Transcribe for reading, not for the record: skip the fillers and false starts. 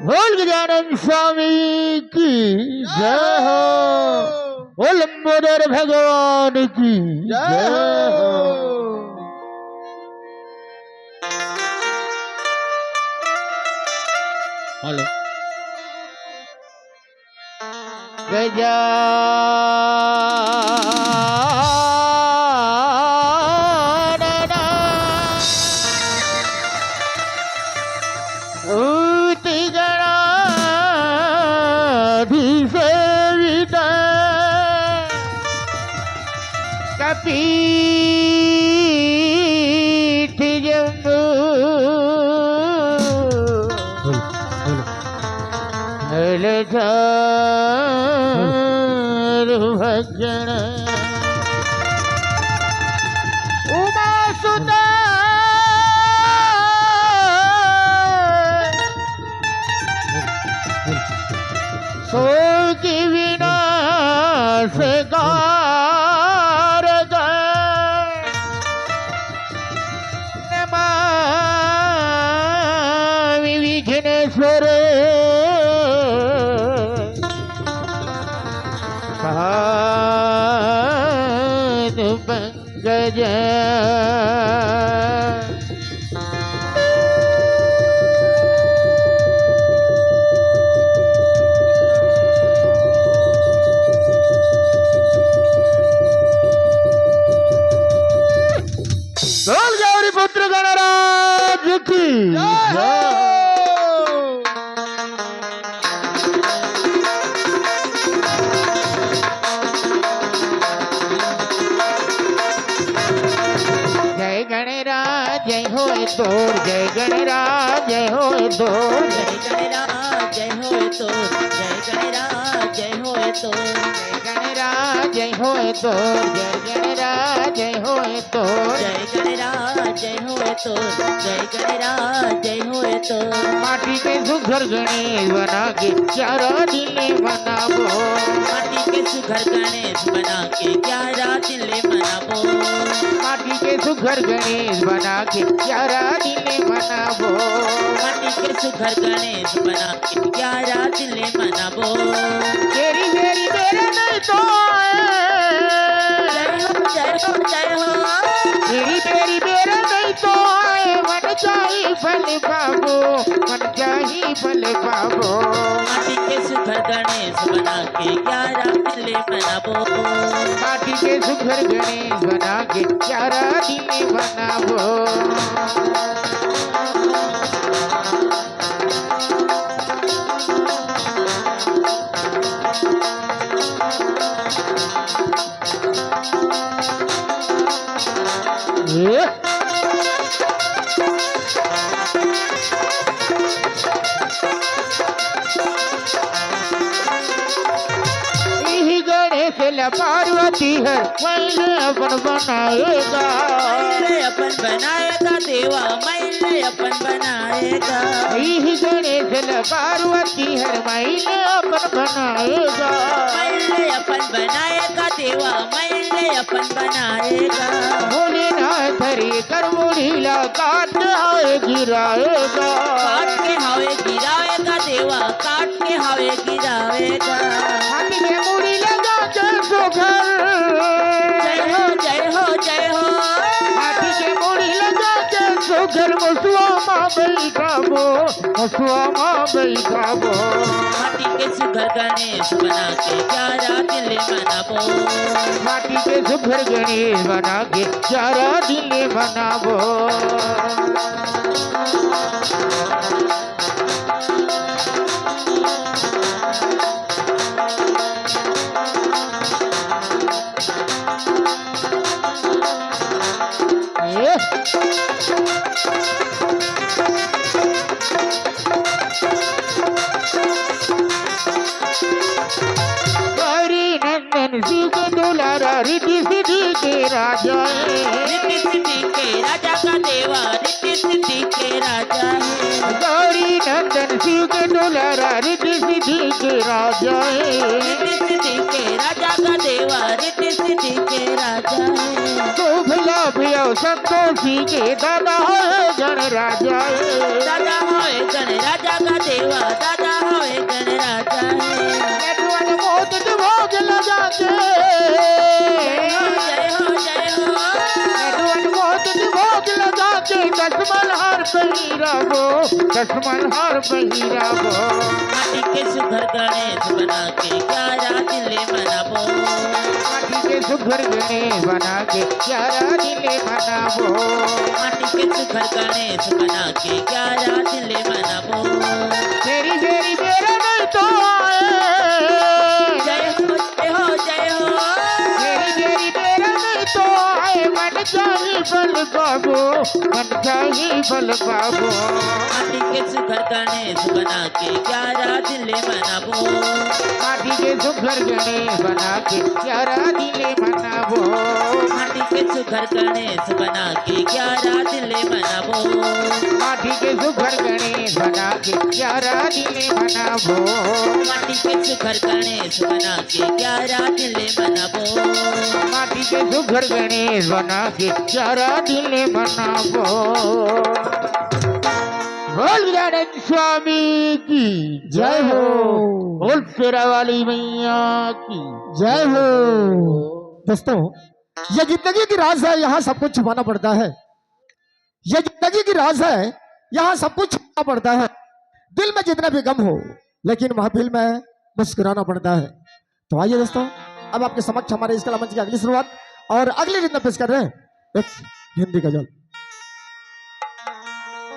बोल गजानन स्वामी की जय हो। बोल लंबोदर भगवान की जय हो। हेलो गजा पीठ जम्बू भजन उमा सुता सो की विनाश पंकज बोल गौरी पुत्र गणराज की जय होए तोर जय गणराज जय होए तोर जय गणराज जय होए तोर जय गणराज जय होए तोर जय गणराज जय होए तोर जय गणराज जय होए तोर जय गणराज जय होए तोर जय गणराज जय होए तोर माटी के सुघर गणेश बना के चारा दिले मनाबो माटी के सुघर गणेश बना के 11 दिले मनाबो माटी के सुघर गणेश बना के 11 दिले मनाबो माटी के सुघर गणेश बना के 11 दिले मनाबो तेरी मेरी मेरे नहीं तो जय हो जय हो जय हो तेरी मेरी मेरे नहीं तो मन चाही फल पाबो मन चाही फल पाबो माटी के सुघर गणेश बना के 11 दिले मनाबो माटी के सुघर गणेश बना के 11 दिले मनाबो पार्वती है मैंने अपन बनाएगा मैंने अपन बनाएगा देवा मैंने अपन बनाएगा यही गणेश पार्वती है मैंने अपन बनाएगा मैंने अपन बनाएगा देवा मैंने अपन बनाएगा भोलेनाथ हरे कर मुड़ीला काट हावे गिराएगा काट के हावे गिराएगा देवा काट के हावे गिराएगा हाथी के मुड़ी लगा के सुघर जय हो जय हो जय हो हाथी के मुड़ी लगा के सुघर मसुआ माँ बैठाबो मसुआ माँ बैठाबो माटी के सुघर गणेश बना के 11 दिले मनाबो माटी के सुघर गणेश बना के 11 दिले मनाबो रिद्धि सिद्धि के राजा रिद्धि सिद्धि के राजा का देवा रिद्धि सिद्धि के राजा है गौरी नंदन शिव के दुलारा रिद्धि सिद्धि के राजा रिद्धि सिद्धि के राजा का देवा रिद्धि सिद्धि के राजा है शुभ लाभ संतोषी के दादा है गण राजा दादा है गण राजा का का देवा दादा होए गणराजा है। नेटवन मोत भोग लगा के जय हो जय हो जय हो। नेटवन मोत भोग लगा के दसमन हार पहिरावो दसमन हार पहिरावो माटी के सुघर गणेश बना के ग्यारह दिले मनाबो। माटी के सुघर गणेश बना के 11 दिले मनावो माटी के सुघर गणेश बना के 11 दिले मनाबो। तेरी बेरी मेरा नहीं तो आए जय हो जय हो जय हो। तेरी बेरी मेरा नहीं तो आए मन चाहिए बल बाबू मन चाहिए बल बाबू माटी के सुघर गणेश बना के 11 दिले मनाबो। माटी के सुघर गणेश बना के 11 दिले मनावो माटी के सुघर गणेश बना के 11 दिले मनाबो। माटी के सुघर गणेश बना के 11 दिले मनावो माटी के सुघर गणेश बना के 11 दिले मनाबो। माटी के सुघर गणेश बना के 11 दिले मनावो। बोल गणेश स्वामी की जय हो। बोल शेरा वाली मैया की जय हो। दोस्तों, ये जिंदगी की राज है, यहाँ सब कुछ छुपाना पड़ता है। ये जिंदगी की राज है, यहाँ सब कुछ छुपाना पड़ता है। दिल में जितना भी गम हो, लेकिन महफिल में मुस्कुराना पड़ता है। तो आइए दोस्तों, अब आपके समक्ष हमारे इस कला मंच की अगली शुरुआत और अगली रिदम पेश कर रहे हैं एक हिंदी गजल।